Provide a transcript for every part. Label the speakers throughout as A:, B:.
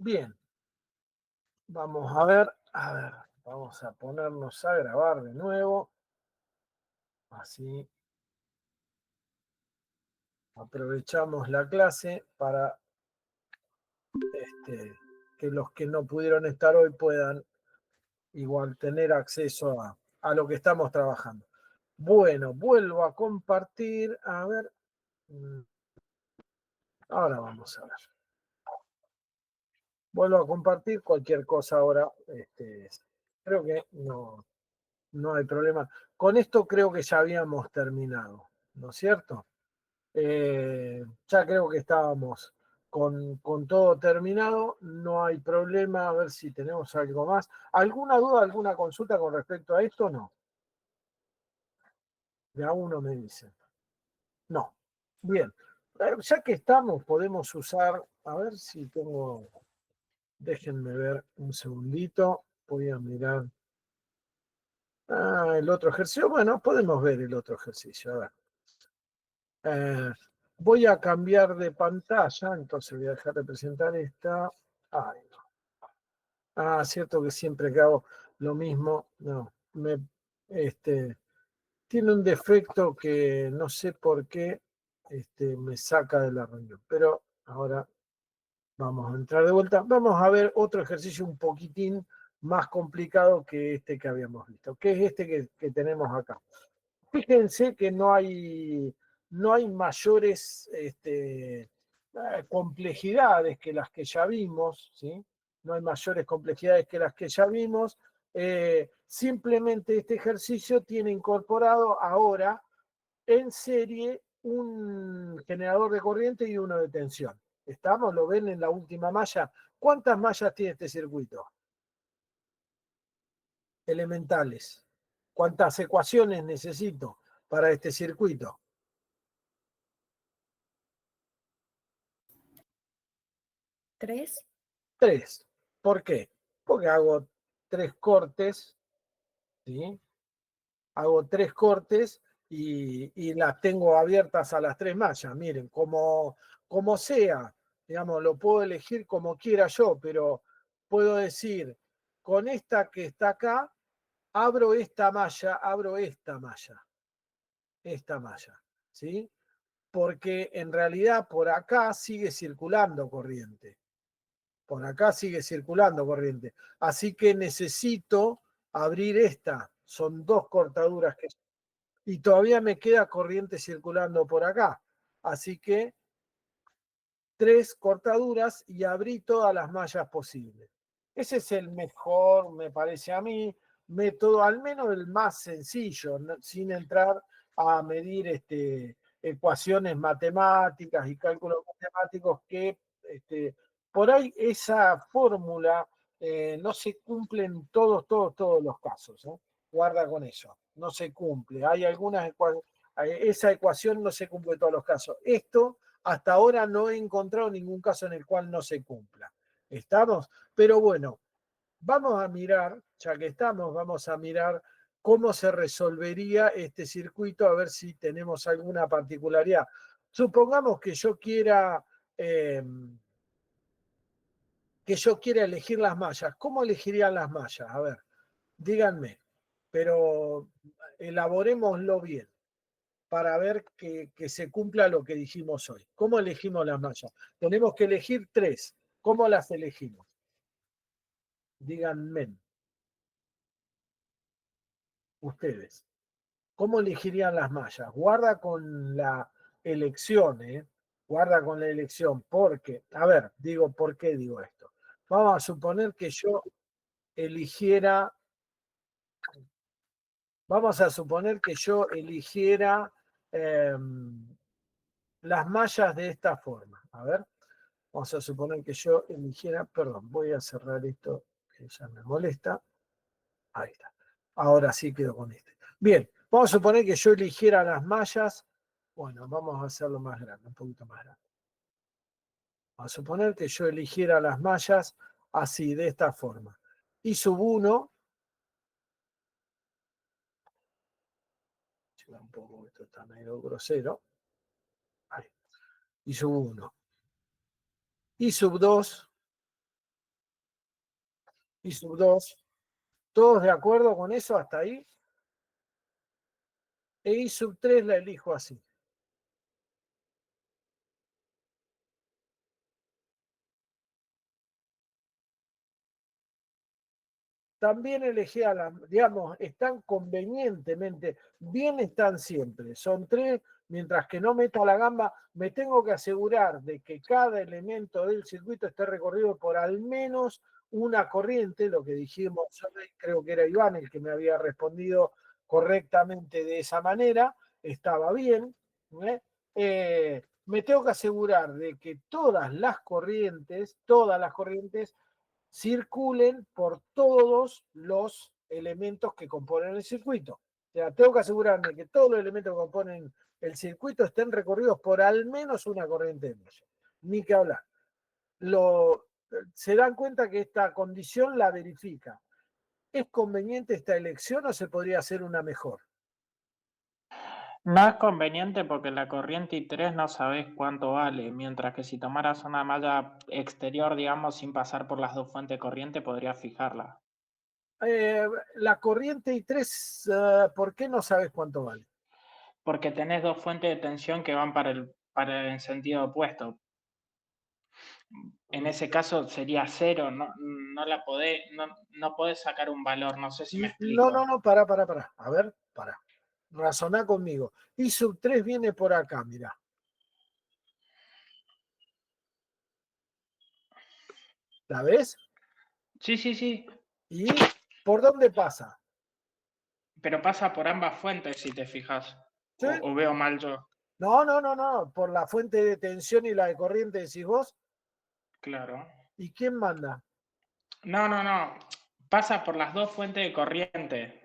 A: Bien, vamos a ver, vamos a ponernos a grabar de nuevo, así aprovechamos la clase para que los que no pudieron estar hoy puedan igual tener acceso a lo que estamos trabajando. Bueno, vuelvo a compartir, a ver, ahora vamos a ver. Vuelvo a compartir cualquier cosa ahora, creo que no hay problema. Con esto creo que ya habíamos terminado, ¿no es cierto? Ya creo que estábamos con todo terminado, no hay problema, a ver si tenemos algo más. ¿Alguna duda, alguna consulta con respecto a esto? No. De a uno me dicen. No. Bien. Ya que estamos, podemos usar, a ver si tengo, déjenme ver un segundito, voy a mirar. Ah, el otro ejercicio, bueno, podemos ver el otro ejercicio, a ver. Voy a cambiar de pantalla, entonces voy a dejar de presentar esta. Ay, no. Cierto que siempre que hago lo mismo, no, tiene un defecto que no sé por qué me saca de la reunión. Pero ahora vamos a entrar de vuelta. Vamos a ver otro ejercicio un poquitín más complicado que este que habíamos visto, que es este que tenemos acá. Fíjense que no hay mayores complejidades que las que ya vimos, ¿sí? No hay mayores complejidades que las que ya vimos. Simplemente este ejercicio tiene incorporado ahora en serie un generador de corriente y uno de tensión. ¿Estamos? ¿Lo ven en la última malla? ¿Cuántas mallas tiene este circuito? Elementales. ¿Cuántas ecuaciones necesito para este circuito?
B: 3.
A: 3. ¿Por qué? Porque hago 3 cortes, ¿sí? Hago 3 cortes y las tengo abiertas a las 3 mallas. Miren, como sea, digamos, lo puedo elegir como quiera yo, pero puedo decir, con esta que está acá, abro esta malla, ¿sí? Porque en realidad por acá sigue circulando corriente. Por acá sigue circulando corriente. Así que necesito abrir esta. Son 2 cortaduras y todavía me queda corriente circulando por acá. Así que 3 cortaduras y abrí todas las mallas posibles. Ese es el mejor, me parece a mí, método, al menos el más sencillo, ¿no? Sin entrar a medir ecuaciones matemáticas y cálculos matemáticos que por ahí esa fórmula no se cumple en todos los casos. Guarda con eso, no se cumple. Hay algunas esa ecuación no se cumple en todos los casos. Esto hasta ahora no he encontrado ningún caso en el cual no se cumpla. ¿Estamos? Pero bueno, vamos a mirar, ya que estamos, vamos a mirar cómo se resolvería este circuito, a ver si tenemos alguna particularidad. Supongamos eh, que yo quiera elegir las mallas. ¿Cómo elegirían las mallas? A ver, díganme, pero elaborémoslo bien para ver que se cumpla lo que dijimos hoy. ¿Cómo elegimos las mallas? Tenemos que elegir 3. ¿Cómo las elegimos? Díganme, ustedes. ¿Cómo elegirían las mallas? Guarda con la elección, ¿eh? Guarda con la elección, porque, a ver, digo, ¿por qué digo esto? Vamos a suponer que yo eligiera, vamos a suponer que yo eligiera eh, las mallas de esta forma. A ver, vamos a suponer que yo eligiera, perdón, voy a cerrar esto que ya me molesta. Ahí está. Ahora sí quedo con este. Bien, vamos a suponer que yo eligiera las mallas. Bueno, vamos a hacerlo más grande, un poquito más grande. Vamos a suponer que yo eligiera las mallas así, de esta forma. Y sub 1, un poco, esto está medio grosero. Ahí. Y sub 1. Y sub 2, I sub 2. ¿Todos de acuerdo con eso hasta ahí? E I sub 3 la elijo así. También elegí a la, digamos, están convenientemente, bien están siempre. Son 3, mientras que no meto la gamba, me tengo que asegurar de que cada elemento del circuito esté recorrido por al menos una corriente, lo que dijimos, creo que era Iván el que me había respondido correctamente de esa manera, estaba bien. Me tengo que asegurar de que todas las corrientes circulen por todos los elementos que componen el circuito. O sea, tengo que asegurarme que todos los elementos que componen el circuito estén recorridos por al menos una corriente de medio. Ni que hablar. Se dan cuenta que esta condición la verifica. ¿Es conveniente esta elección o se podría hacer una mejor?
C: No es conveniente porque la corriente I3 no sabes cuánto vale, mientras que si tomaras una malla exterior, digamos, sin pasar por las dos fuentes de corriente, podrías fijarla.
A: La corriente I3, ¿por qué no sabes cuánto vale?
C: Porque tenés dos fuentes de tensión que van para el sentido opuesto. En ese caso sería 0, no la podés, no podés sacar un valor, no sé si me explico.
A: No, para. A ver, para. Razoná conmigo. I sub 3 viene por acá, mirá. ¿La ves?
C: Sí.
A: ¿Y por dónde pasa?
C: Pero pasa por ambas fuentes, si te fijas.
A: ¿Sí?
C: O veo mal yo.
A: No. Por la fuente de tensión y la de corriente decís vos.
C: Claro.
A: ¿Y quién manda?
C: No. Pasa por las dos fuentes de corriente.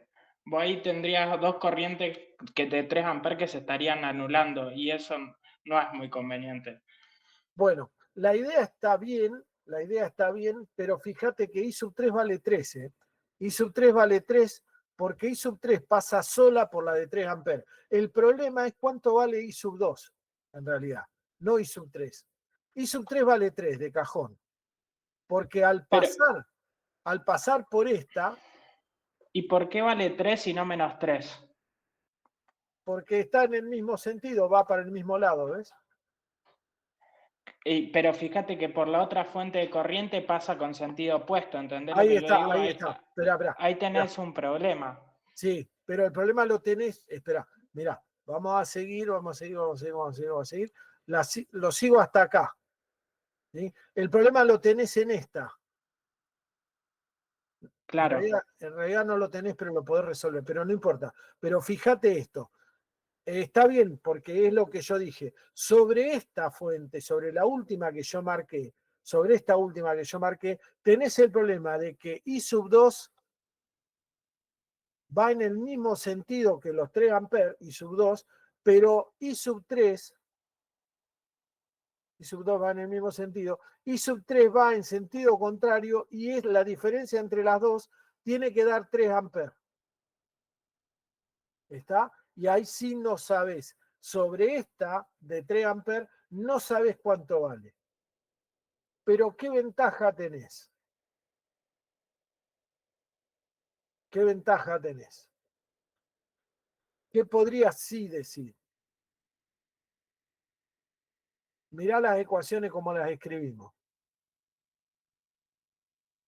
C: Vos ahí tendrías dos corrientes de 3 amperes que se estarían anulando y eso no es muy conveniente.
A: Bueno, la idea está bien, pero fíjate que I sub 3 vale 3. I sub 3 vale 3 porque I sub 3 pasa sola por la de 3 amperes. El problema es cuánto vale I sub 2, en realidad, no I sub 3. I sub 3 vale 3 de cajón, porque al
C: Pero,
A: pasar por esta,
C: ¿y por qué vale 3 y no menos 3?
A: porque está en el mismo sentido, va para el mismo lado, ¿ves?
C: Pero fíjate que por la otra fuente de corriente pasa con sentido opuesto, ¿entendés lo
A: Ahí
C: que yo
A: está,
C: digo?
A: ahí está. Espera.
C: Ahí tenés un problema.
A: Sí, pero el problema lo tenés, espera, mirá, vamos a seguir. Lo sigo hasta acá. ¿Sí? El problema lo tenés en esta.
C: Claro.
A: En realidad no lo tenés, pero lo podés resolver, pero no importa. Pero fíjate esto. Está bien, porque es lo que yo dije. Sobre esta fuente, sobre esta última que yo marqué, tenés el problema de que I sub 2 va en el mismo sentido que los 3 amperes, I sub 2, pero I sub 3 va en el mismo sentido, I sub 3 va en sentido contrario y es la diferencia entre las dos, tiene que dar 3 amperes. ¿Está? Y ahí sí no sabes. Sobre esta de 3 amperes no sabes cuánto vale. Pero ¿qué ventaja tenés? ¿Qué ventaja tenés? ¿Qué podrías sí decir? Mirá las ecuaciones como las escribimos.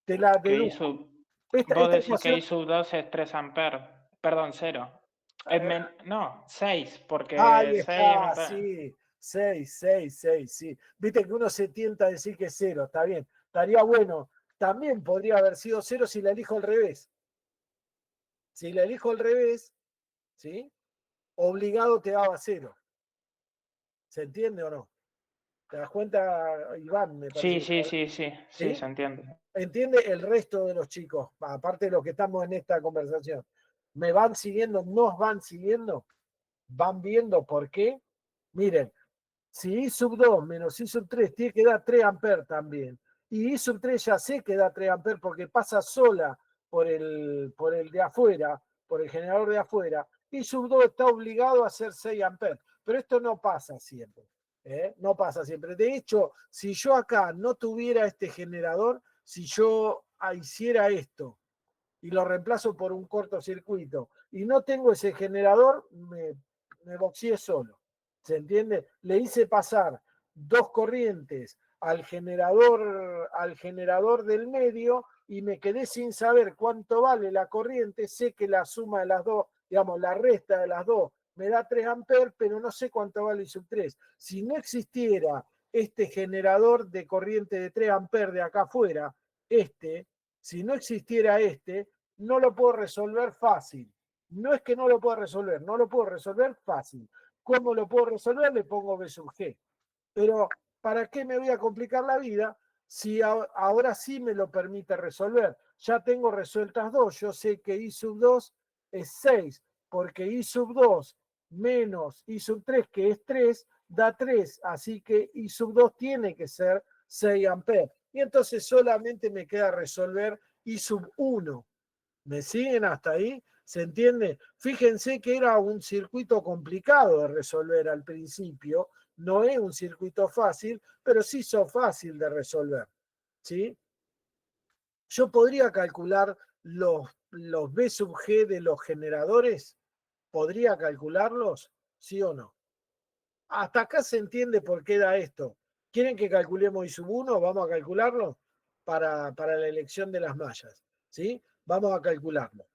A: Te la dedujo.
C: Vos
A: Esta
C: decís que
A: ecuación.
C: I sub 2 es 3 amperes. Perdón, 0. No, 6, porque
A: Ahí
C: 6
A: está,
C: amperes.
A: sí. 6, sí. Viste que uno se tienta a decir que es 0, está bien. Estaría bueno. También podría haber sido 0 si la elijo al revés. Si la elijo al revés, ¿sí? Obligado te daba 0. ¿Se entiende o no? ¿Te das cuenta, Iván? Me parece
C: Sí,
A: que
C: se
A: ¿sí?
C: entiende.
A: Entiende el resto de los chicos, aparte de los que estamos en esta conversación. ¿Me van siguiendo? ¿Nos van siguiendo? ¿Van viendo por qué? Miren, si I sub 2 menos I sub 3 tiene que dar 3 amperes también. Y I sub 3 ya sé que da 3 amperes porque pasa sola por el de afuera, por el generador de afuera. I sub 2 está obligado a hacer 6 amperes. Pero esto no pasa siempre. No pasa siempre. De hecho, si yo acá no tuviera este generador, si yo hiciera esto y lo reemplazo por un cortocircuito y no tengo ese generador, me boxié solo. ¿Se entiende? Le hice pasar dos corrientes al generador del medio y me quedé sin saber cuánto vale la corriente. Sé que la suma de las dos, digamos, la resta de las dos me da 3 amperes, pero no sé cuánto vale I sub 3. Si no existiera este generador de corriente de 3 amperes de acá afuera, si no existiera no lo puedo resolver fácil. No es que no lo pueda resolver, no lo puedo resolver fácil. ¿Cómo lo puedo resolver? Le pongo B sub G. Pero ¿para qué me voy a complicar la vida si ahora sí me lo permite resolver? Ya tengo resueltas dos. Yo sé que I sub 2 es 6, porque I sub 2 menos I sub 3, que es 3, da 3. Así que I sub 2 tiene que ser 6 amperes. Y entonces solamente me queda resolver I sub 1. ¿Me siguen hasta ahí? ¿Se entiende? Fíjense que era un circuito complicado de resolver al principio. No es un circuito fácil, pero sí son fácil de resolver. ¿Sí? Yo podría calcular los B sub G de los generadores. ¿Podría calcularlos? ¿Sí o no? Hasta acá se entiende por qué da esto. ¿Quieren que calculemos I sub 1? Vamos a calcularlo para la elección de las mallas. ¿Sí? Vamos a calcularlo.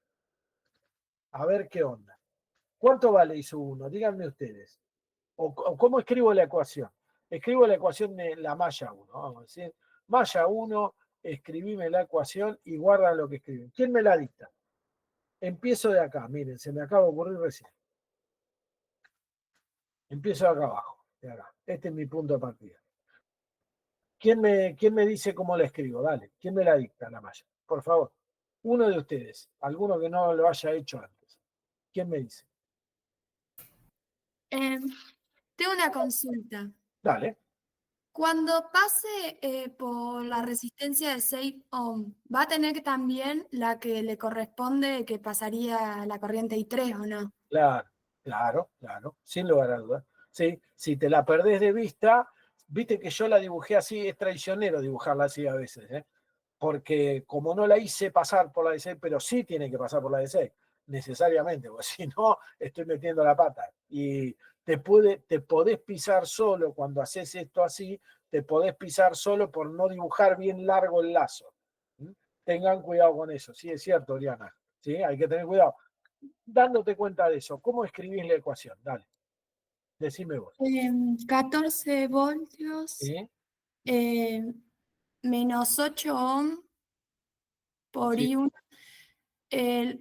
A: A ver qué onda. ¿Cuánto vale I sub 1? Díganme ustedes. O cómo escribo la ecuación. Escribo la ecuación de la malla 1. Vamos a decir, malla 1, escribime la ecuación y guarda lo que escriben. ¿Quién me la dicta? Empiezo de acá. Miren, se me acaba de ocurrir recién. Empiezo de acá abajo. De acá. Este es mi punto de partida. ¿Quién me dice cómo la escribo? Dale. ¿Quién me la dicta la malla? Por favor. Uno de ustedes. Alguno que no lo haya hecho antes. ¿Quién me dice?
B: Tengo una consulta.
A: Dale.
B: Cuando pase por la resistencia de 6 ohm, ¿va a tener que también la que le corresponde que pasaría la corriente I3 o no?
A: Claro, sin lugar a dudas. Sí, si te la perdés de vista, viste que yo la dibujé así, es traicionero dibujarla así a veces, ¿eh? Porque como no la hice pasar por la de 6, pero sí tiene que pasar por la de 6, necesariamente, porque si no, estoy metiendo la pata. Y te podés pisar solo cuando haces esto así, te podés pisar solo por no dibujar bien largo el lazo. ¿Mm? Tengan cuidado con eso, sí, es cierto, Oriana. ¿Sí? Hay que tener cuidado. Dándote cuenta de eso, ¿cómo escribís la ecuación? Dale, decime vos.
B: 14 voltios
A: ¿Sí?
B: eh, menos 8 ohm por
A: Sí.
B: I1.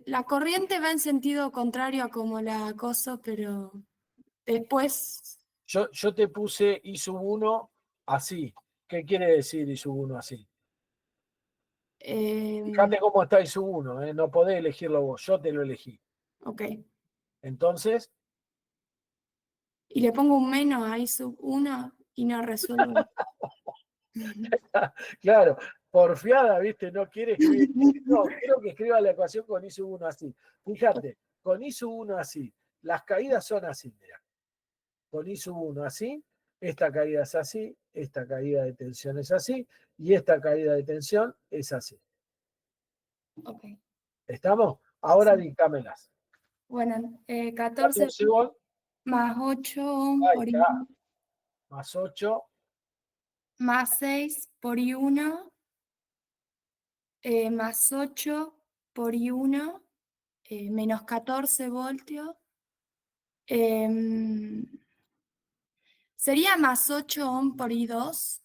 B: La corriente va en sentido contrario a como la acoso, pero después
A: Yo te puse I sub 1 así. ¿Qué quiere decir I sub 1 así? Fíjate cómo está I sub 1, ¿eh? No podés elegirlo vos, yo te lo elegí.
B: ok.
A: Entonces,
B: Y le pongo un menos a I sub 1 y no resuelvo.
A: claro, porfiada, ¿viste? No quiere escribir. No, quiero que escriba la ecuación con I sub 1 así. Fíjate, con I sub 1 así, las caídas son así, mira. Con I sub 1 así, esta caída es así, esta caída de tensión es así, y esta caída de tensión es así.
B: Ok.
A: ¿Estamos? Ahora
B: Sí.
A: dictámelas.
B: Bueno, 14
A: 14 volt,
B: más 8 ohm
A: ahí
B: por
A: está,
B: I1
A: más 8,
B: más 6 por I1 más 8 por I1 menos 14 voltios. em, Sería más 8 ohm por I2.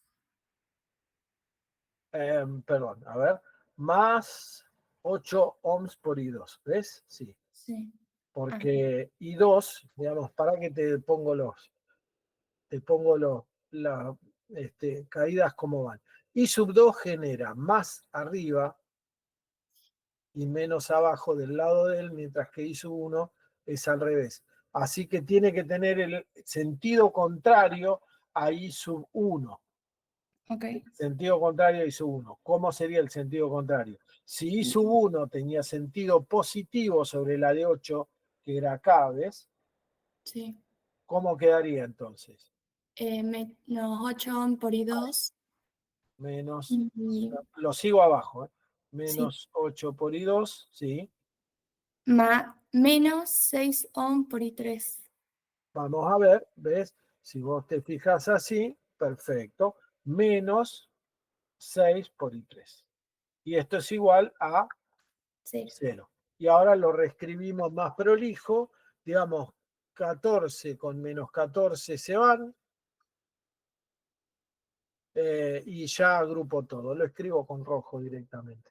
A: perdón, a ver, más 8 ohms por I2, ¿ves? Sí,
B: Sí. Ah,
A: porque I2, digamos, para que te pongo las caídas como van. I sub 2 genera más arriba y menos abajo del lado de él, mientras que I sub 1 es al revés. Así que tiene que tener el sentido contrario a I sub 1.
B: ok.
A: Sentido contrario a I sub 1. ¿Cómo sería el sentido contrario? Si I sub 1 tenía sentido positivo sobre la de 8, que era acá, ¿ves?
B: Sí.
A: ¿Cómo quedaría entonces?
B: Menos 8 ohm por I2.
A: Menos,
B: Y
A: lo sigo abajo, ¿eh? menos 8 por I2, ¿sí?
B: Menos 6 ohm por I3.
A: Vamos a ver, ¿ves? Si vos te fijas así, perfecto. Menos 6 por I3. Y esto es igual a 0. Y ahora lo reescribimos más prolijo. Digamos, 14 con menos 14 se van. Y ya agrupo todo. Lo escribo con rojo directamente.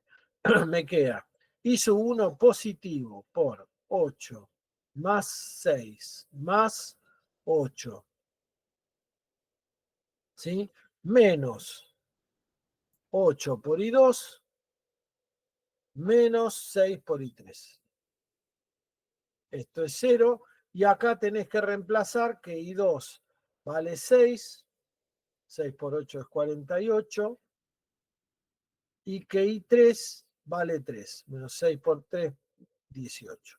A: Me queda I1 positivo por 8 más 6 más 8. ¿Sí? Menos 8 por I2 menos 6 por I3. Esto es 0. Y acá tenés que reemplazar que I2 vale 6. 6 por 8 es 48. Y que I3 vale 3. Menos 6 por 3, 18.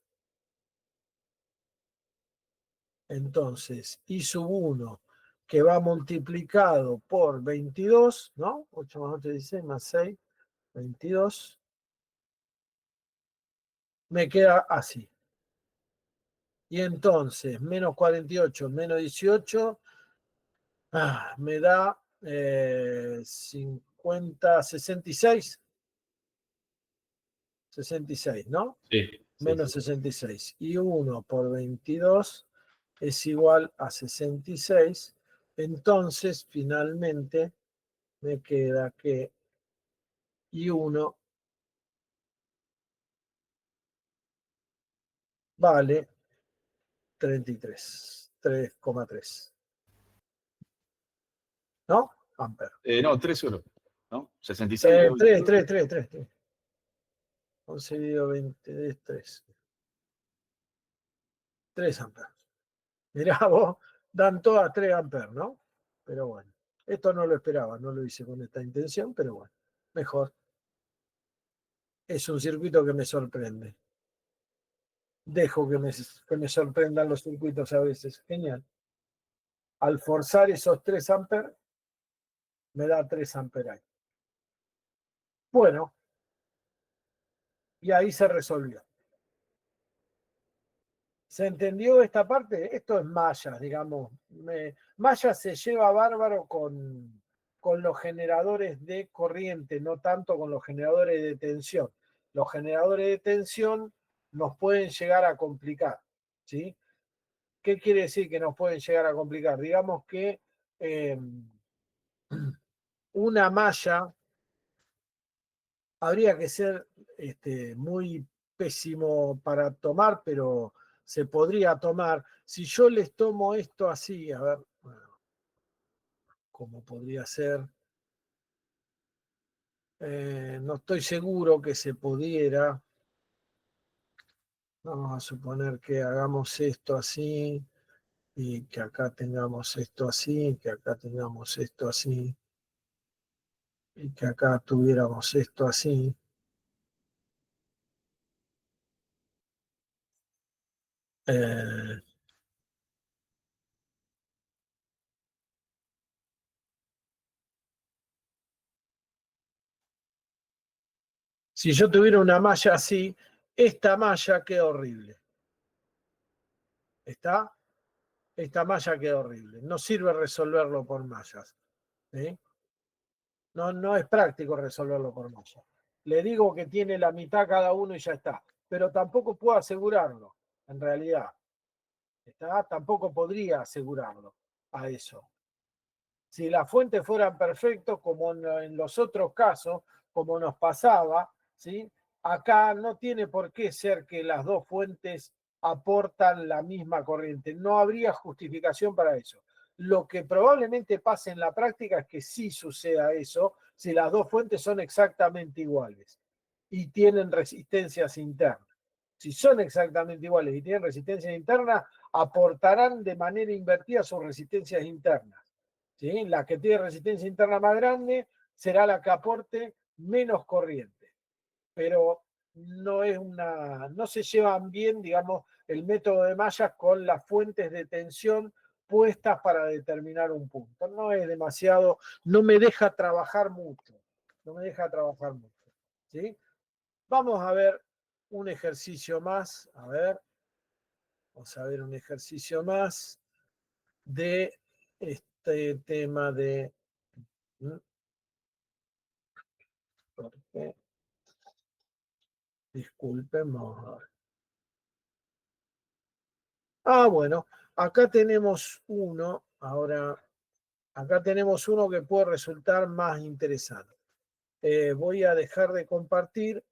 A: Entonces, I1, que va multiplicado por 22, ¿no? 8 más 8, 16, más 6, 22. Me queda así. Y entonces, menos 48, menos 18, me da 50, 66. 66, ¿no?
D: Sí.
A: Menos 66. Y 1 por 22 es igual a 66. Entonces, finalmente, me queda que I1 vale 33, 3,3. ¿No? Ampere.
D: No, 3-1. ¿No? 66.
A: 3. 11 dividido 20 es 3. 3 amperes. Mirá vos, dan todas 3 amperes, ¿no? Pero bueno, esto no lo esperaba, no lo hice con esta intención, pero bueno, mejor. Es un circuito que me sorprende. Dejo que me sorprendan los circuitos a veces. Genial. Al forzar esos 3 amperes, me da 3 amperes. Bueno, y ahí se resolvió. ¿Se entendió esta parte? Esto es mallas, digamos. Mallas se lleva bárbaro con los generadores de corriente, no tanto con los generadores de tensión. Los generadores de tensión nos pueden llegar a complicar, ¿sí? ¿Qué quiere decir que nos pueden llegar a complicar? Digamos que una malla habría que ser muy pésimo para tomar, pero se podría tomar. Si yo les tomo esto así, a ver, bueno, ¿cómo podría ser? No estoy seguro que se pudiera. Vamos a suponer que hagamos esto así, y que acá tengamos esto así, que acá tengamos esto así, y que acá tuviéramos esto así. Eh, si yo tuviera una malla así, esta malla queda horrible. ¿Está? Esta malla queda horrible. No sirve resolverlo por mallas. ¿Sí? No es práctico resolverlo por mallas. Le digo que tiene la mitad cada uno y ya está. Pero tampoco puedo asegurarlo, en realidad. ¿Está? Tampoco podría asegurarlo a eso. Si las fuentes fueran perfectas, como en los otros casos, como nos pasaba, ¿sí? Acá no tiene por qué ser que las dos fuentes aportan la misma corriente. No habría justificación para eso. Lo que probablemente pase en la práctica es que sí suceda eso si las dos fuentes son exactamente iguales y tienen resistencias internas. Si son exactamente iguales y tienen resistencias internas, aportarán de manera invertida sus resistencias internas. ¿Sí? La que tiene resistencia interna más grande será la que aporte menos corriente. Pero no se llevan bien, digamos, el método de mallas con las fuentes de tensión puestas para determinar un punto. No es demasiado, no me deja trabajar mucho. No me deja trabajar mucho. ¿Sí? Vamos a ver un ejercicio más. A ver, vamos a ver un ejercicio más de este tema de... ¿Por qué? Disculpen, vamos a ver. Bueno, acá tenemos uno, ahora, acá tenemos uno que puede resultar más interesante. Voy a dejar de compartir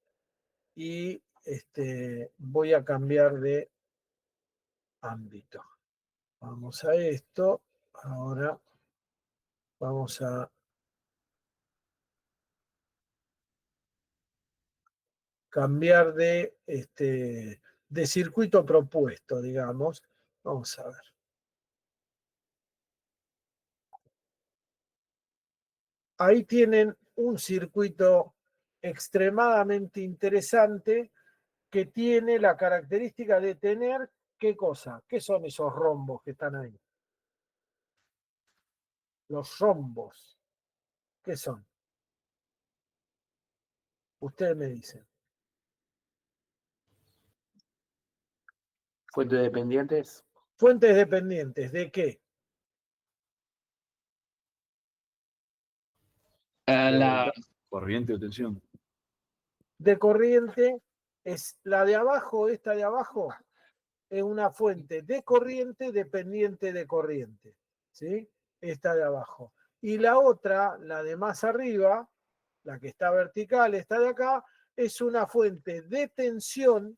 A: y voy a cambiar de ámbito. Vamos a esto, ahora vamos a cambiar de circuito propuesto, digamos. Vamos a ver. Ahí tienen un circuito extremadamente interesante que tiene la característica de tener, ¿qué cosa? ¿Qué son esos rombos que están ahí? Los rombos, ¿qué son? Ustedes me dicen.
E: Fuentes dependientes.
A: Fuentes dependientes, ¿de qué?
E: La
D: Corriente o tensión.
A: De corriente es la de abajo, esta de abajo, es una fuente de corriente dependiente de corriente, ¿sí? Esta de abajo. Y la otra, la de más arriba, la que está vertical, esta de acá, es una fuente de tensión,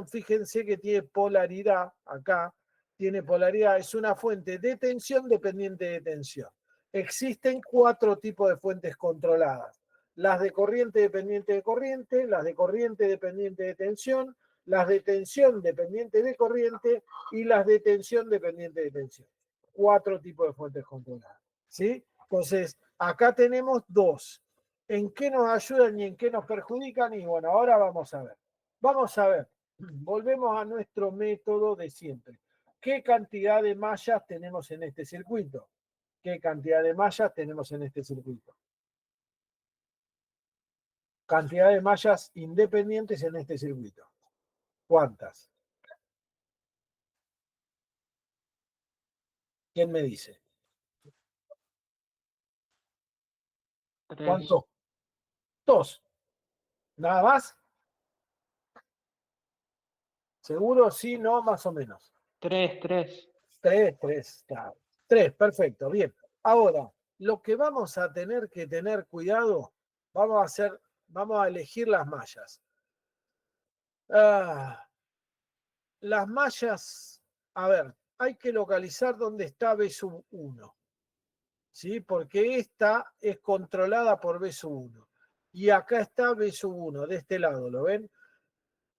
A: fíjense que tiene polaridad acá, tiene polaridad, es una fuente de tensión dependiente de tensión. Existen 4 tipos de fuentes controladas: las de corriente dependiente de corriente, las de corriente dependiente de tensión, las de tensión dependiente de corriente y las de tensión dependiente de tensión. 4 tipos de fuentes controladas, ¿sí? Entonces, acá tenemos 2. ¿En qué nos ayudan y en qué nos perjudican? Y bueno, ahora vamos a ver. Vamos a ver, volvemos a nuestro método de siempre. ¿Qué cantidad de mallas tenemos en este circuito? ¿Qué cantidad de mallas tenemos en este circuito? Cantidad de mallas independientes en este circuito. ¿Cuántas? ¿Quién me dice?
C: 3.
A: ¿Cuántos? 2. ¿Nada más? ¿Seguro? Sí, no, más o menos.
C: 3.
A: 3, claro. 3, perfecto, bien. Ahora, lo que vamos a tener que tener cuidado, vamos a elegir las mallas. Las mallas, a ver, hay que localizar dónde está B sub 1, ¿sí? Porque esta es controlada por B sub 1. Y acá está B sub 1, de este lado, ¿lo ven?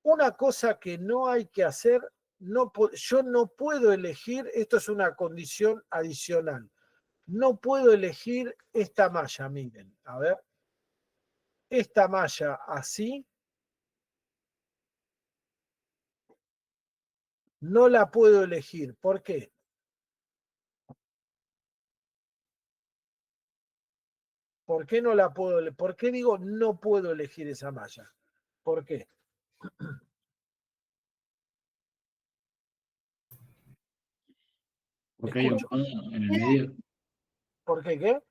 A: Una cosa que no hay que hacer, yo no puedo elegir, esto es una condición adicional, no puedo elegir esta malla, miren, a ver, esta malla así, no la puedo elegir. ¿Por qué? ¿Por qué no la puedo elegir? ¿Por qué digo no puedo elegir esa malla? ¿Por qué?
E: Porque hay un
A: Escucho.
E: punto en el medio.
A: ¿Por qué qué?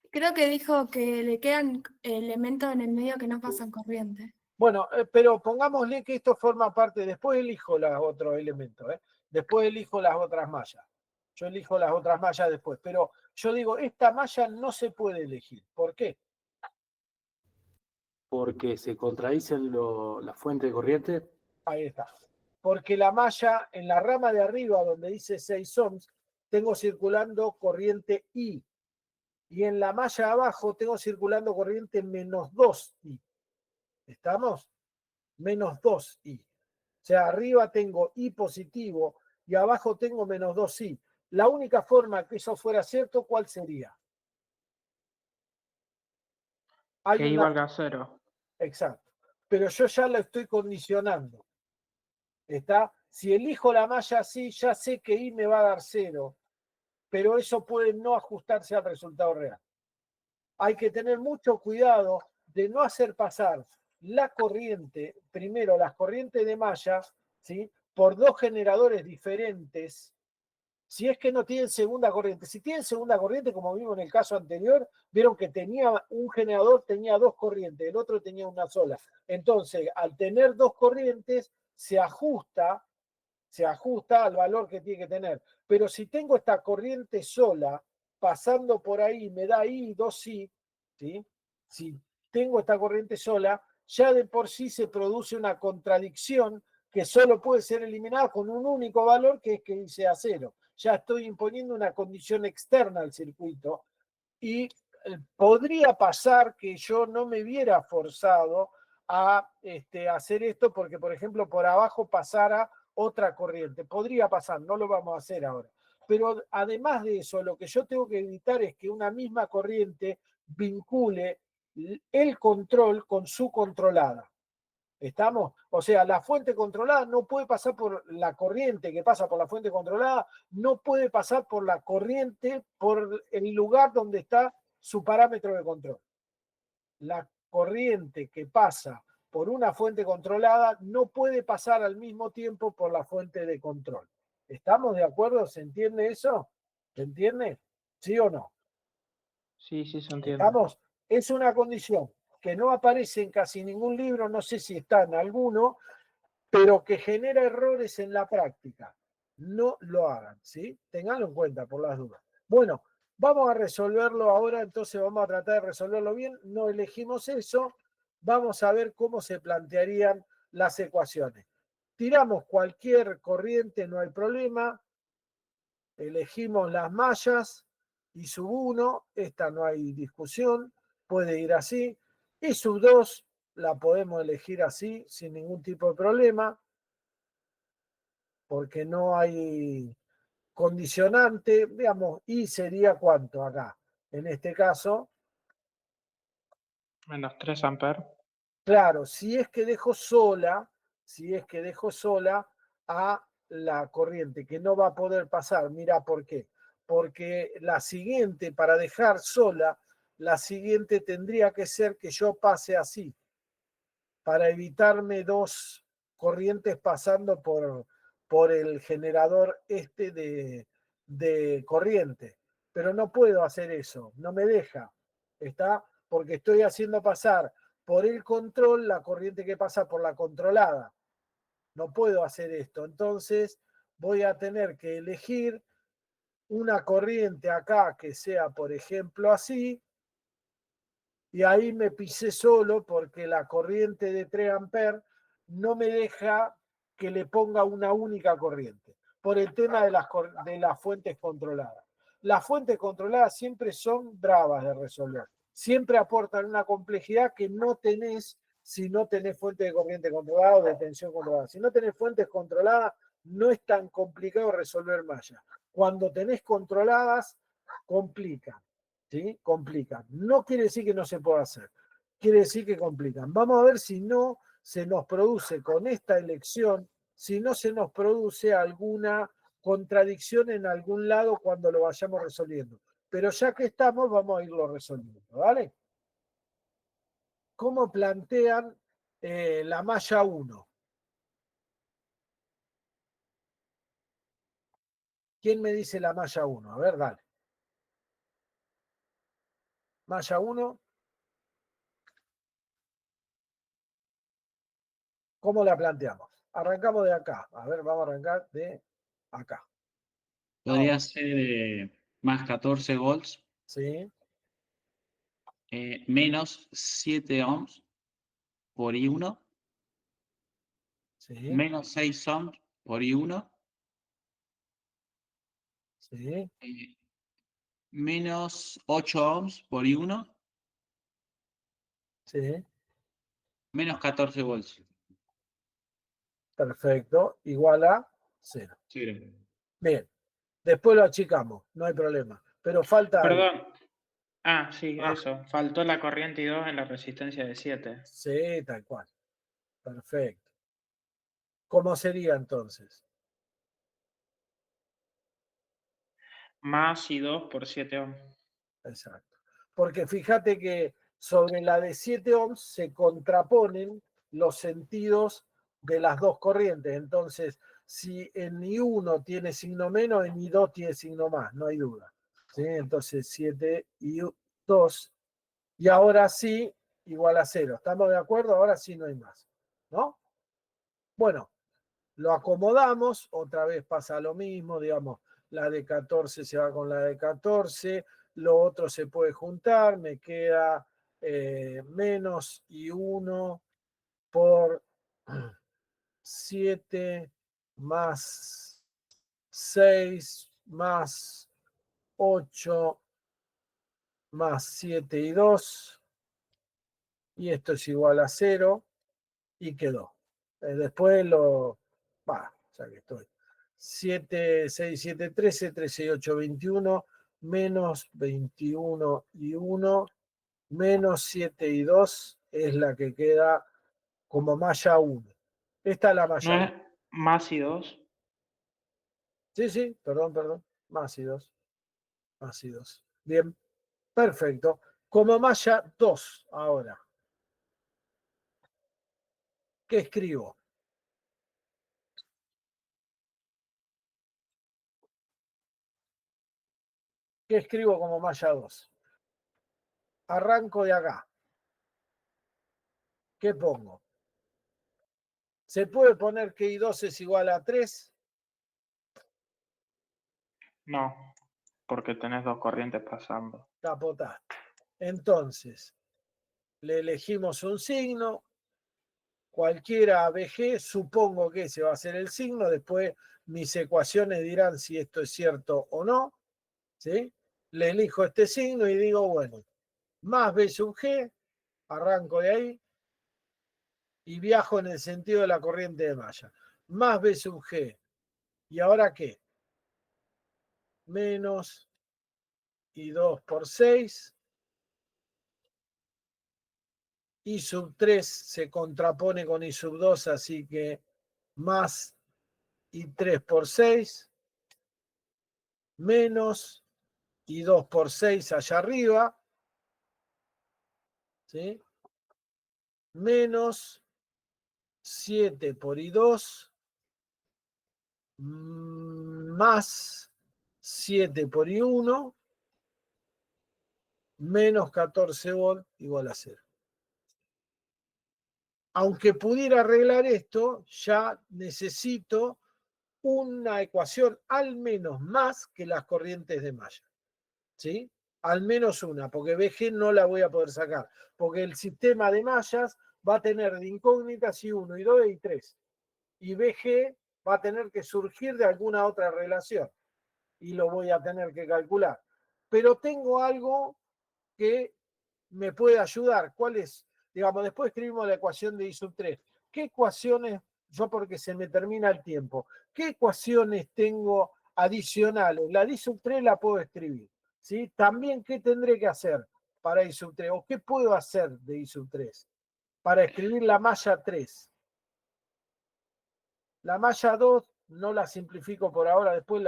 B: Creo que dijo que le quedan elementos en el medio que no pasan corriente.
A: Bueno, pero pongámosle que esto forma parte, después elijo los otros elementos, después elijo las otras mallas. Yo elijo las otras mallas después, pero yo digo, esta malla no se puede elegir. ¿Por qué?
E: Porque se contradicen la fuente de corriente.
A: Ahí está. Porque la malla, en la rama de arriba, donde dice 6 ohms, tengo circulando corriente I. Y en la malla abajo tengo circulando corriente menos 2I. ¿Estamos? Menos 2I. O sea, arriba tengo I positivo y abajo tengo menos 2I. La única forma que eso fuera cierto, ¿cuál sería? Hay
C: Que I
A: una...
C: valga 0.
A: Exacto. Pero yo ya la estoy condicionando. ¿Está? Si elijo la malla así, ya sé que I me va a dar 0. Pero eso puede no ajustarse al resultado real. hay que tener mucho cuidado de no hacer pasar la corriente, primero las corrientes de malla, ¿sí? Por dos generadores diferentes, si es que no tienen segunda corriente. Si tienen segunda corriente, como vimos en el caso anterior, vieron que tenía un generador, tenía dos corrientes, el otro tenía una sola. Entonces, al tener dos corrientes, se ajusta al valor que tiene que tener. Pero si tengo esta corriente sola, pasando por ahí, me da I, 2I, ¿sí? Si tengo esta corriente sola, ya de por sí se produce una contradicción que solo puede ser eliminada con un único valor, que es que dice a cero. Ya estoy imponiendo una condición externa al circuito y podría pasar que yo no me viera forzado a hacer esto porque, por ejemplo, por abajo pasara otra corriente. Podría pasar, no lo vamos a hacer ahora. Pero además de eso, lo que yo tengo que evitar es que una misma corriente vincule el control con su controlada. ¿Estamos? O sea, la fuente controlada no puede pasar por la corriente que pasa por la fuente controlada, no puede pasar por la corriente, por el lugar donde está su parámetro de control. La corriente que pasa por una fuente controlada no puede pasar al mismo tiempo por la fuente de control. ¿Estamos de acuerdo? ¿Se entiende eso? ¿Se entiende? ¿Sí o no?
C: Sí, sí, se entiende.
A: ¿Estamos? Es una condición que no aparece en casi ningún libro, no sé si está en alguno, pero que genera errores en la práctica. No lo hagan, ¿sí? Tenganlo en cuenta por las dudas. Bueno, vamos a resolverlo ahora, entonces vamos a tratar de resolverlo bien. No elegimos eso, vamos a ver cómo se plantearían las ecuaciones. Tiramos cualquier corriente, no hay problema. Elegimos las mallas y sub 1, esta no hay discusión, puede ir así. Y sub 2 la podemos elegir así, sin ningún tipo de problema, porque no hay condicionante. Veamos, y sería cuánto acá. En este caso,
C: Menos 3 amperes.
A: claro, si es que dejo sola a la corriente, que no va a poder pasar. Mira por qué. Porque la siguiente, para dejar sola, la siguiente tendría que ser que yo pase así, para evitarme dos corrientes pasando por el generador de corriente. Pero no puedo hacer eso, no me deja, ¿está? Porque estoy haciendo pasar por el control la corriente que pasa por la controlada. No puedo hacer esto. Entonces voy a tener que elegir una corriente acá que sea, por ejemplo, así, y ahí me pisé solo porque la corriente de 3 amperes no me deja que le ponga una única corriente, por el tema de las fuentes controladas. Las fuentes controladas siempre son bravas de resolver, siempre aportan una complejidad que no tenés si no tenés fuente de corriente controlada o de tensión controlada. Si no tenés fuentes controladas, no es tan complicado resolver mallas. Cuando tenés controladas, complican. ¿Sí? Complican. No quiere decir que no se pueda hacer, quiere decir que complican. Vamos a ver si no se nos produce con esta elección, si no se nos produce alguna contradicción en algún lado cuando lo vayamos resolviendo. Pero ya que estamos, vamos a irlo resolviendo, ¿vale? ¿Cómo plantean la malla 1? ¿Quién me dice la malla 1? A ver, dale. Malla 1. ¿Cómo la planteamos? Arrancamos de acá. A ver, vamos a arrancar de acá.
F: Podría ser más 14 volts,
A: ¿Sí?
F: menos 7 ohms por I1,
A: ¿Sí?
F: menos 6 ohms por I1,
A: ¿Sí?
F: menos 8 ohms por I1,
A: ¿Sí?
F: menos 14 volts.
A: Perfecto. Igual a 0.
F: Sí.
A: Bien. Después lo achicamos, no hay problema. Pero falta algo.
C: Perdón. Ah, sí, eso. Faltó la corriente I2 en la resistencia de 7.
A: Sí, tal cual. Perfecto. ¿Cómo sería entonces?
C: Más I2 por 7 ohms.
A: Exacto. porque fíjate que sobre la de 7 ohms se contraponen los sentidos de las dos corrientes. Entonces, si en I1 tiene signo menos, en I2 tiene signo más, no hay duda. ¿Sí? Entonces, 7 y 2. Y ahora sí, igual a 0. ¿Estamos de acuerdo? Ahora sí no hay más. ¿No? Bueno, lo acomodamos, otra vez pasa lo mismo, digamos, la de 14 se va con la de 14, lo otro se puede juntar, me queda menos I1 por 7 más 6 más 8 más 7 y 2, y esto es igual a 0, y quedó. Después lo... ya que estoy. 7, 6, 7, 13, 13 y 8, 21, menos 21 y 1, menos 7 y 2 es la que queda como malla 1. Esta es la
C: ¿No
A: malla 1.
C: es más y 2?
A: Sí, perdón. Más y 2. Más y 2. Bien, perfecto. Como malla 2 ahora. ¿Qué escribo? ¿Qué escribo como malla 2? Arranco de acá. ¿Qué pongo? ¿Se puede poner que I2 es igual a 3?
C: No, porque tenés dos corrientes pasando.
A: Capotaste. Entonces, le elegimos un signo, cualquiera BG, supongo que ese va a ser el signo, después mis ecuaciones dirán si esto es cierto o no, ¿sí? Le elijo este signo y digo, bueno, más B sub G, arranco de ahí y viajo en el sentido de la corriente de malla. Más B sub G. ¿Y ahora qué? Menos I2 por 6. I sub 3 se contrapone con I sub 2, así que más I3 por 6, menos I2 por 6 allá arriba, ¿sí? Menos 7 por I2, más 7 por I1, menos 14 volt igual a 0. Aunque pudiera arreglar esto, ya necesito una ecuación al menos más que las corrientes de malla. ¿Sí? Al menos una, porque BG no la voy a poder sacar, porque el sistema de mallas va a tener de incógnitas I1, I2 y I3. Y BG va a tener que surgir de alguna otra relación y lo voy a tener que calcular. Pero tengo algo que me puede ayudar. ¿Cuál es? Digamos, después escribimos la ecuación de I sub 3. ¿Qué ecuaciones, yo porque se me termina el tiempo, qué ecuaciones tengo adicionales? La de I sub 3 la puedo escribir. ¿Sí? También, ¿qué tendré que hacer para I sub 3? ¿O qué puedo hacer de I sub 3? Para escribir la malla 3. La malla 2 no la simplifico por ahora, después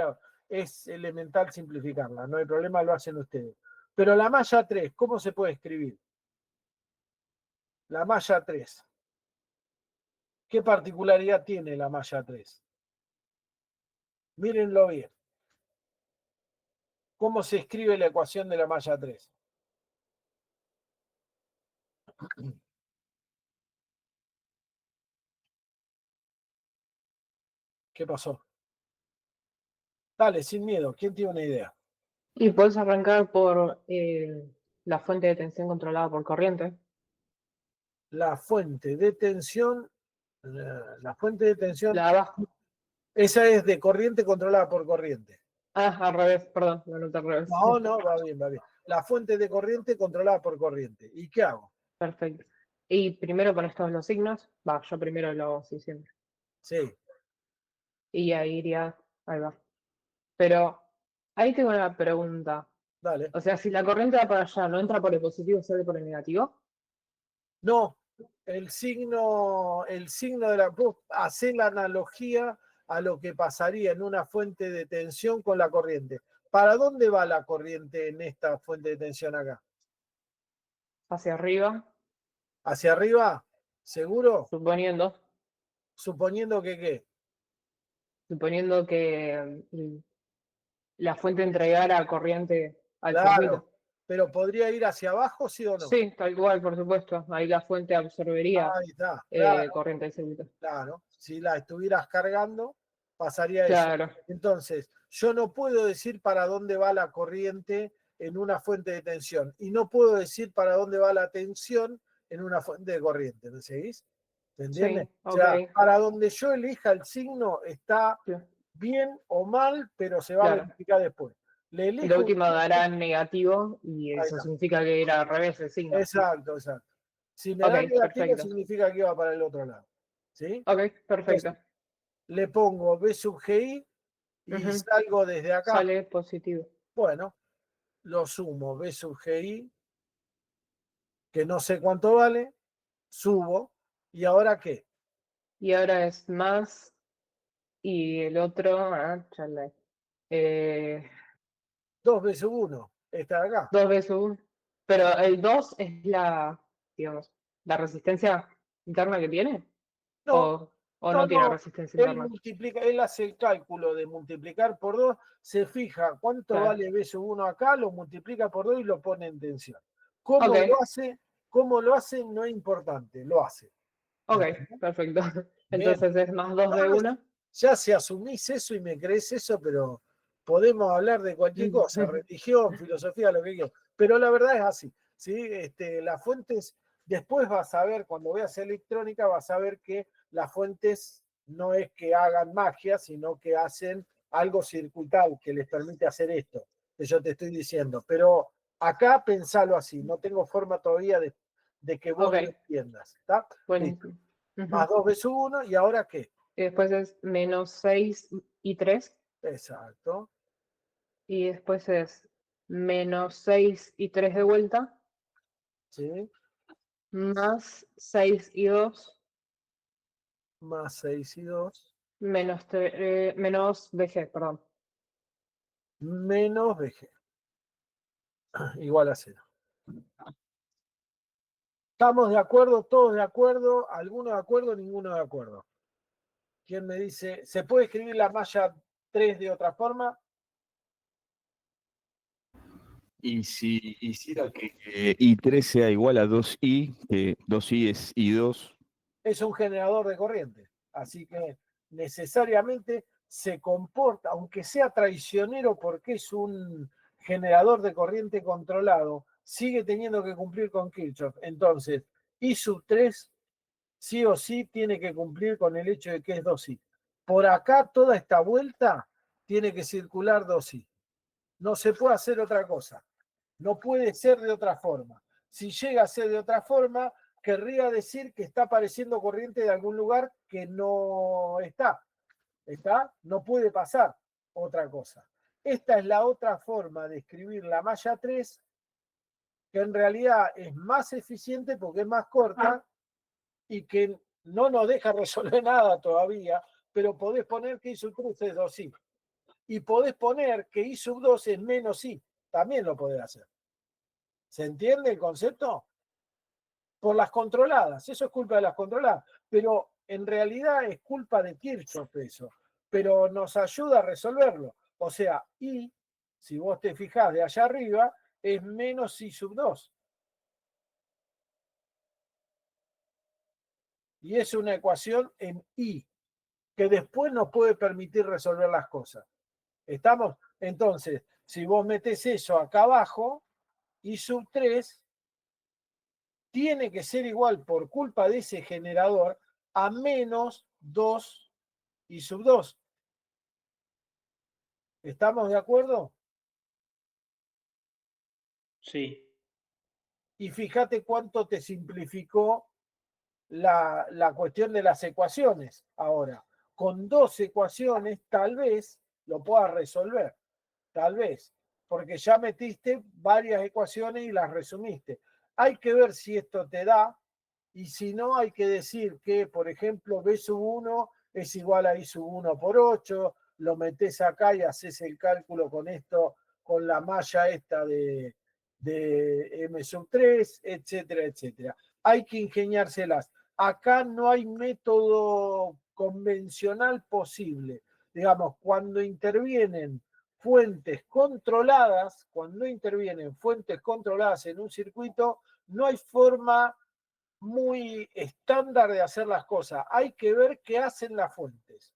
A: es elemental simplificarla, no hay problema, lo hacen ustedes. Pero la malla 3, ¿cómo se puede escribir? La malla 3. ¿Qué particularidad tiene la malla 3? Mírenlo bien. ¿Cómo se escribe la ecuación de la malla 3? ¿Qué pasó? Dale, sin miedo. ¿Quién tiene una idea?
G: Y puedes arrancar por la fuente de tensión controlada por corriente.
A: La fuente de tensión, la fuente de tensión,
G: La de abajo.
A: esa es de corriente controlada por corriente.
G: Ah, al revés, perdón, la nota al revés.
A: No, va bien, va bien. La fuente de corriente controlada por corriente. ¿Y qué hago?
G: Perfecto. Y primero pones todos los signos. Va, yo primero lo hago así siempre.
A: Sí,
G: Y ahí iría, ahí va. Pero ahí tengo una pregunta.
A: dale.
G: O sea, si la corriente va para allá, ¿no entra por el positivo, sale por el negativo?
A: No, el signo de la... Vos hacés la analogía a lo que pasaría en una fuente de tensión con la corriente. ¿Para dónde va la corriente en esta fuente de tensión acá?
G: hacia arriba,
A: ¿Hacia arriba? ¿Seguro?
G: suponiendo
A: Suponiendo que ¿qué?
G: que la fuente entregara corriente al circuito.
A: Claro, pero ¿podría ir hacia abajo, sí o no?
G: Sí, tal cual, por supuesto. Ahí la fuente absorbería
A: Ahí está, claro,
G: corriente del circuito.
A: claro. Si la estuvieras cargando, pasaría eso.
G: Claro,
A: Entonces, yo no puedo decir para dónde va la corriente en una fuente de tensión y no puedo decir para dónde va la tensión en una fuente de corriente, ¿me seguís? ¿Se entiende?
G: sí,
A: O sea,
G: ok.
A: para donde yo elija el signo está
G: Cl-
A: bien o mal, pero se va a
G: Claro.
A: verificar después. Le
G: De
A: elijo un
G: última
A: signo,
G: dará negativo y
A: ahí
G: eso
A: está.
G: significa que era al revés el signo.
A: Exacto, exacto. Si me
G: Ok,
A: da negativo,
G: perfecto.
A: significa que va para el otro lado. ¿Sí?
G: Ok,
A: Entonces,
G: perfecto.
A: le pongo B sub GI y
G: Ujú.
A: salgo desde acá.
G: Sale positivo.
A: Bueno, lo sumo B sub GI, que no sé cuánto vale, subo. ¿Y ahora qué?
G: Y ahora es más y el otro, chale.
A: 2B sub 1, está acá.
G: 2 veces 1. Pero el 2 es digamos, la resistencia interna que tiene.
A: No,
G: O
A: no,
G: no tiene
A: no.
G: resistencia
A: Él
G: interna.
A: multiplica, él hace el cálculo de multiplicar por 2, se fija cuánto
G: Claro.
A: vale B sub 1 acá, lo multiplica por 2 y lo pone en tensión.
G: Ok,
A: ¿Cómo lo hace? No es importante, lo hace.
G: ok,
A: ¿Entendés?
G: perfecto.
A: Bien.
G: Entonces es más 2 de 1.
A: Ya si asumís eso y me crees eso, pero podemos hablar de cualquier cosa, religión, filosofía, lo que quieras. Pero la verdad es así, ¿sí? Las fuentes, después vas a ver, cuando veas electrónica, vas a ver que las fuentes no es que hagan magia, sino que hacen algo circuital que les permite hacer esto, que yo te estoy diciendo. Pero acá pensalo así, no tengo forma todavía de que vos
G: Ok,
A: lo entiendas. ¿Está? Listo.
G: buenísimo. Ujú.
A: Más 2 veces 1, ¿y ahora qué?
G: Y después es menos 6 y 3.
A: Exacto.
G: Y después es menos 6 y 3 de vuelta.
A: ¿Sí?
G: Más 6 y 2.
A: Más 6 y 2.
G: Menos VG, perdón.
A: Menos BG. Igual a 0. ¿Estamos de acuerdo? ¿Todos de acuerdo? ¿Alguno de acuerdo? Ninguno de acuerdo. ¿Quién me dice? ¿Se puede escribir la malla 3 de otra forma?
D: Y si hiciera que I3 sea igual a 2I, que 2I es I2,
A: Es un generador de corriente. Así que necesariamente se comporta, aunque sea traicionero porque es un generador de corriente controlado, sigue teniendo que cumplir con Kirchhoff. Entonces, I sub 3 sí o sí tiene que cumplir con el hecho de que es 2i. Por acá toda esta vuelta tiene que circular 2i. No se puede hacer otra cosa. No puede ser de otra forma. Si llega a ser de otra forma, querría decir que está apareciendo corriente de algún lugar que no está. ¿Está? No puede pasar otra cosa. Esta es la otra forma de escribir la malla 3, que en realidad es más eficiente porque es más corta y que no nos deja resolver nada todavía, pero podés poner que I sub 3 es 2i. Y podés poner que I sub 2 es menos i. También lo podés hacer. ¿Se entiende el concepto? Por las controladas. Eso es culpa de las controladas. Pero en realidad es culpa de Kirchhoff eso. Pero nos ayuda a resolverlo. O sea, I, si vos te fijás de allá arriba, es menos I sub 2. Y es una ecuación en I, que después nos puede permitir resolver las cosas. ¿Estamos? Entonces, si vos metés eso acá abajo, I sub 3 tiene que ser igual por culpa de ese generador a menos 2 I sub 2. ¿Estamos de acuerdo?
C: Sí.
A: Y fíjate cuánto te simplificó la cuestión de las ecuaciones. Ahora, con 2 ecuaciones tal vez lo puedas resolver. Tal vez, porque ya metiste varias ecuaciones y las resumiste. Hay que ver si esto te da, y si no, hay que decir que, por ejemplo, B sub 1 es igual a I sub 1 por 8, lo metés acá y haces el cálculo con esto, con la malla esta de M3, etcétera, etcétera. Hay que ingeniárselas. Acá no hay método convencional posible. Digamos, cuando intervienen fuentes controladas, en un circuito, no hay forma muy estándar de hacer las cosas. Hay que ver qué hacen las fuentes.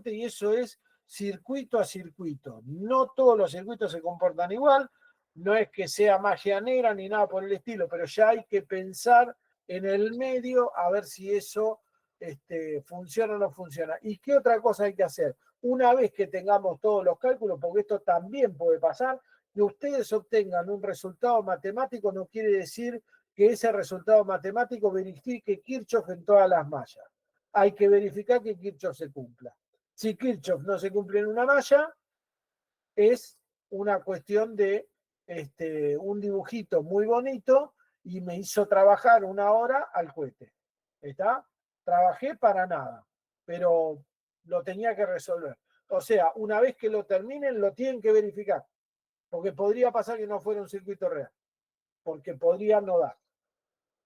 A: Y eso es circuito a circuito. No todos los circuitos se comportan igual. No es que sea magia negra ni nada por el estilo, pero ya hay que pensar en el medio a ver si eso funciona o no funciona. ¿Y qué otra cosa hay que hacer? Una vez que tengamos todos los cálculos, porque esto también puede pasar, que ustedes obtengan un resultado matemático no quiere decir que ese resultado matemático verifique Kirchhoff en todas las mallas. Hay que verificar que Kirchhoff se cumpla. Si Kirchhoff no se cumple en una malla, es una cuestión de un dibujito muy bonito y me hizo trabajar 1 hora al cohete. ¿Está? Trabajé para nada, pero lo tenía que resolver. O sea, una vez que lo terminen, lo tienen que verificar, porque podría pasar que no fuera un circuito real, porque podría no dar.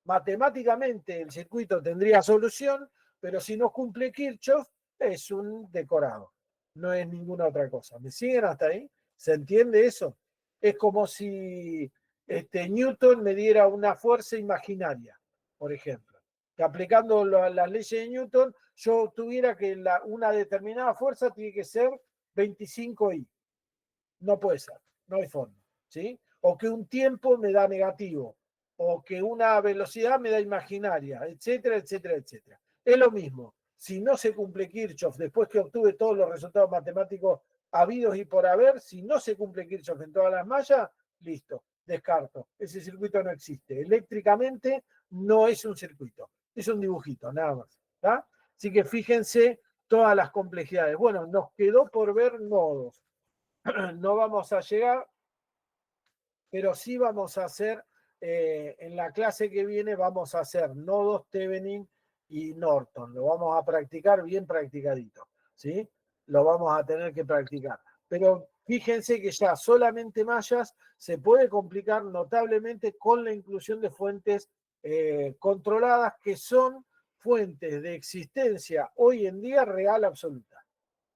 A: Matemáticamente el circuito tendría solución, pero si no cumple Kirchhoff, es un decorado. No es ninguna otra cosa. ¿Me siguen hasta ahí? ¿Se entiende eso? Es como si Newton me diera una fuerza imaginaria, por ejemplo. Que aplicando las leyes de Newton, yo tuviera que una determinada fuerza tiene que ser 25i. No puede ser, no hay forma. ¿Sí? O que un tiempo me da negativo, o que una velocidad me da imaginaria, etcétera, etcétera, etcétera. Es lo mismo. Si no se cumple Kirchhoff después que obtuve todos los resultados matemáticos habidos y por haber, si no se cumple Kirchhoff en todas las mallas, listo, descarto. Ese circuito no existe. Eléctricamente no es un circuito, es un dibujito, nada más. ¿Tá? Así que fíjense todas las complejidades. Bueno, nos quedó por ver nodos. No vamos a llegar, pero sí vamos a hacer, en la clase que viene vamos a hacer nodos Thevenin y Norton. Lo vamos a practicar bien practicadito, ¿sí? Lo vamos a tener que practicar. Pero fíjense que ya solamente mallas se puede complicar notablemente con la inclusión de fuentes controladas, que son fuentes de existencia hoy en día real absoluta.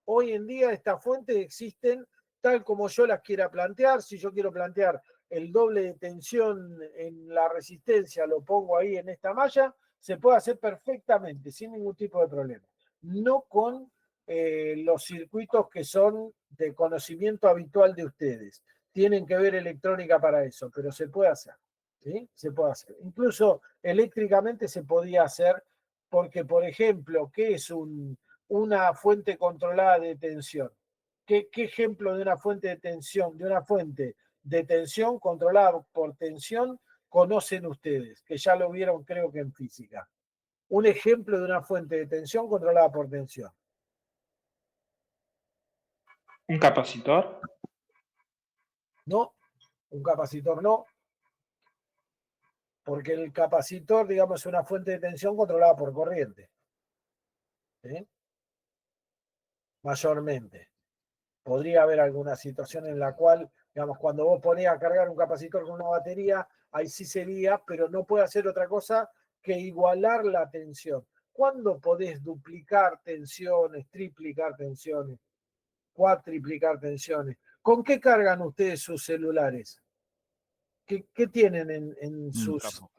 A: Hoy en día estas fuentes existen tal como yo las quiera plantear. Si yo quiero plantear el doble de tensión en la resistencia, lo pongo ahí en esta malla, se puede hacer perfectamente, sin ningún tipo de problema. No con los circuitos que son de conocimiento habitual de ustedes. Tienen que ver electrónica para eso, pero se puede hacer. ¿Sí? Se puede hacer. Incluso eléctricamente se podía hacer, porque, por ejemplo, ¿qué es una fuente controlada de tensión? ¿Qué ejemplo de una fuente de tensión, controlada por tensión conocen ustedes? Que ya lo vieron, creo que en física. Un ejemplo de una fuente de tensión controlada por tensión.
C: ¿Un capacitor?
A: No, un capacitor no, porque el capacitor, digamos, es una fuente de tensión controlada por corriente. ¿Sí? Mayormente. Podría haber alguna situación en la cual, digamos, cuando vos ponés a cargar un capacitor con una batería, ahí sí sería, pero no puede hacer otra cosa que igualar la tensión. ¿Cuándo podés duplicar tensiones, triplicar tensiones, cuatriplicar tensiones? ¿Con qué cargan ustedes sus celulares? ¿Qué tienen en
D: Un
A: sus...
D: trafo,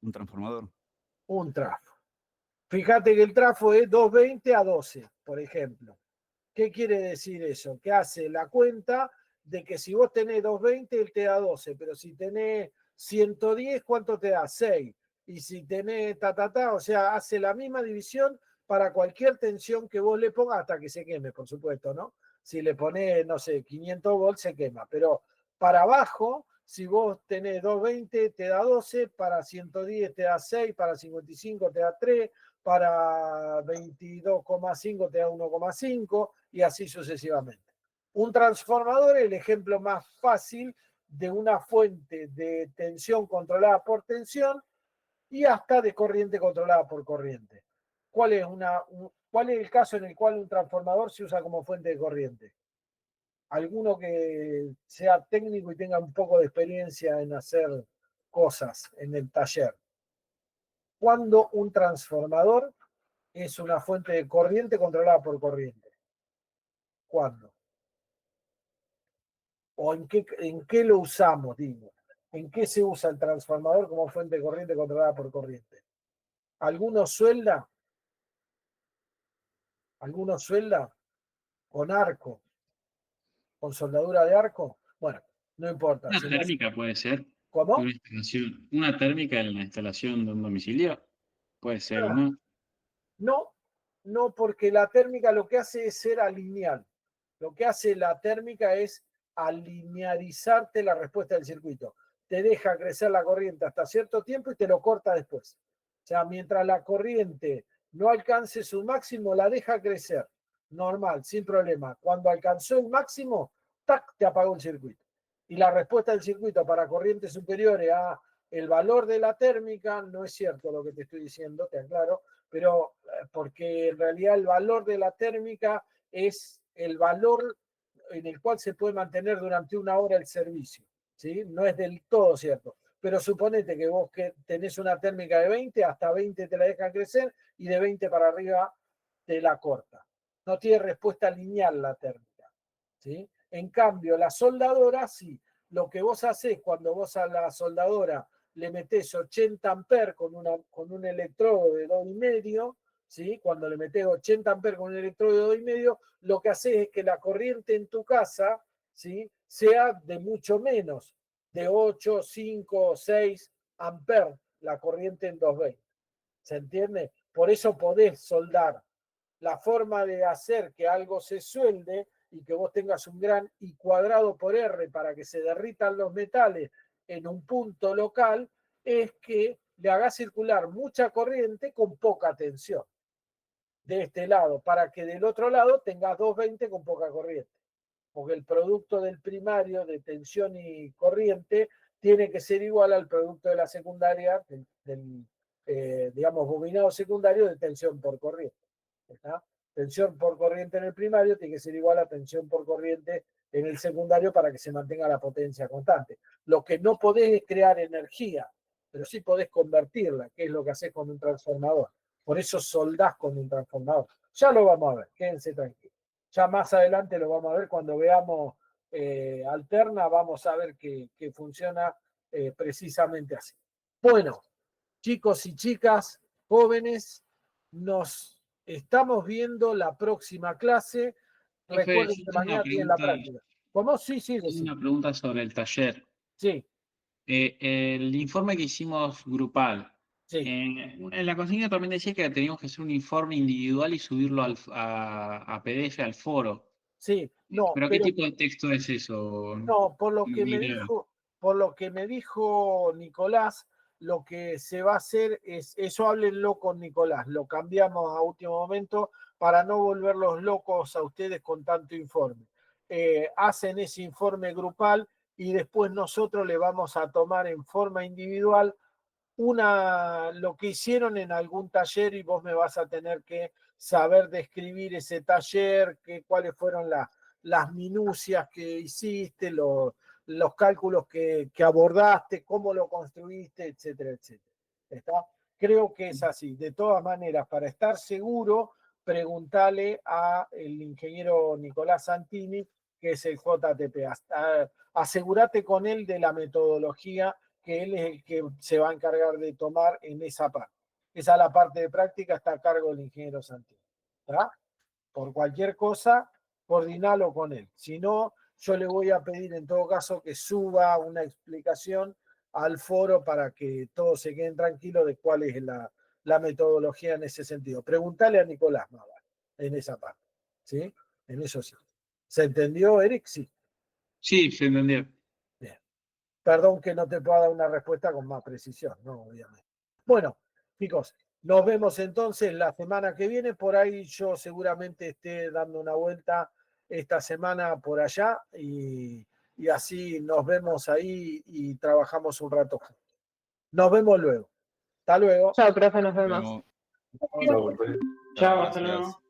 D: un transformador.
A: Un trafo. Fíjate que el trafo es 220 a 12, por ejemplo. ¿Qué quiere decir eso? Que hace la cuenta de que si vos tenés 220, él te da 12, pero si tenés 110, ¿cuánto te da? 6. Y si tenés o sea, hace la misma división para cualquier tensión que vos le pongas hasta que se queme, por supuesto, ¿no? Si le ponés, no sé, 500 volts se quema, pero para abajo, si vos tenés 220, te da 12, para 110 te da 6, para 55 te da 3, para 22,5 te da 1,5 y así sucesivamente. Un transformador es el ejemplo más fácil de una fuente de tensión controlada por tensión y hasta de corriente controlada por corriente. ¿Cuál es el caso en el cual un transformador se usa como fuente de corriente? alguno que sea técnico y tenga un poco de experiencia en hacer cosas en el taller. ¿Cuándo un transformador es una fuente de corriente controlada por corriente? ¿Cuándo? ¿O en qué lo usamos, digo? ¿En qué se usa el transformador como fuente de corriente controlada por corriente? ¿Alguno suelda? ¿Alguno suelda? ¿Con arco? ¿Con soldadura de arco? Bueno, no importa.
F: Una térmica puede ser.
A: ¿Cómo?
F: Una térmica en la instalación de un domicilio. Puede ser, ¿o no?
A: No, no, porque la térmica lo que hace es ser alineal. Lo que hace la térmica es alinearizarte la respuesta del circuito. Te deja crecer la corriente hasta cierto tiempo y te lo corta después. O sea, mientras la corriente no alcance su máximo, la deja crecer. Normal, sin problema. Cuando alcanzó el máximo, ¡tac!, te apagó el circuito. Y la respuesta del circuito para corrientes superiores a el valor de la térmica, no es cierto lo que te estoy diciendo, te aclaro, pero porque en realidad el valor de la térmica es el valor en el cual se puede mantener durante una hora el servicio, ¿sí? No es del todo cierto, pero suponete que vos que tenés una térmica de 20, hasta 20 te la dejan crecer y de 20 para arriba te la corta. No tiene respuesta lineal la térmica, ¿sí? En cambio, la soldadora, sí. Lo que vos hacés cuando vos a la soldadora le metés 80 amperes con un electrodo de 2,5, ¿sí? Cuando le metés 80 amperes con un electrodo de 2,5, lo que haces es que la corriente en tu casa, ¿sí?, sea de mucho menos, de 8, 5, 6 amperes, la corriente en 220. ¿Se entiende? Por eso podés soldar. La forma de hacer que algo se suelde y que vos tengas un gran I cuadrado por R para que se derritan los metales en un punto local es que le hagas circular mucha corriente con poca tensión de este lado, para que del otro lado tengas 220 con poca corriente. Porque el producto del primario de tensión y corriente tiene que ser igual al producto de la secundaria, digamos, bobinado secundario de tensión por corriente. ¿Está? Tensión por corriente en el primario tiene que ser igual a tensión por corriente en el secundario para que se mantenga la potencia constante. Lo que no podés es crear energía, pero sí podés convertirla, que es lo que haces con un transformador. Por eso soldás con un transformador. Ya lo vamos a ver, quédense tranquilos. Ya más adelante lo vamos a ver cuando veamos alterna, vamos a ver que funciona precisamente así. Bueno, chicos y chicas, jóvenes, nos estamos viendo la próxima clase.
F: Profe,
A: Recuerden
F: yo
A: que
F: tengo
A: mañana tienen la práctica. ¿Cómo? Sí, sí,
F: tengo
A: sí.
F: una pregunta sobre el taller.
A: Sí,
F: El informe que hicimos grupal,
A: sí.
F: en la consigna también decía que teníamos que hacer un informe individual y subirlo a PDF al foro.
A: Sí, no,
F: ¿Pero qué
A: pero
F: tipo de texto es eso?
A: no, por lo que me
F: Ni idea.
A: dijo Nicolás, lo que se va a hacer es, eso háblenlo con Nicolás, lo cambiamos a último momento para no volverlos locos a ustedes con tanto informe. Hacen ese informe grupal y después nosotros le vamos a tomar en forma individual lo que hicieron en algún taller y vos me vas a tener que saber describir ese taller, cuáles fueron las minucias que hiciste, los cálculos que abordaste, cómo lo construiste, etcétera, etcétera. ¿Está? Creo que es así. De todas maneras, para estar seguro, preguntale al ingeniero Nicolás Santini, que es el JTP. Asegúrate con él de la metodología, que él es el que se va a encargar de tomar en esa parte. Esa es la parte de práctica, está a cargo del ingeniero Santini. ¿Está? Por cualquier cosa, coordinalo con él. Si no, yo le voy a pedir en todo caso que suba una explicación al foro para que todos se queden tranquilos de cuál es la metodología en ese sentido. Preguntale a Nicolás más vale, en esa parte. ¿Sí? En eso sí. ¿Se entendió, Eric? Sí.
F: Sí, se entendió.
A: Bien. Perdón que no te pueda dar una respuesta con más precisión, ¿no? Obviamente. Bueno, chicos, nos vemos entonces la semana que viene. Por ahí yo seguramente esté dando una vuelta esta semana por allá y así nos vemos ahí y trabajamos un rato juntos. Nos vemos luego. Hasta luego.
G: Chao, profe, nos vemos.
F: Pero-
E: Chao, profe.
G: Chao,
F: Chao,
G: hasta luego.
F: gracias.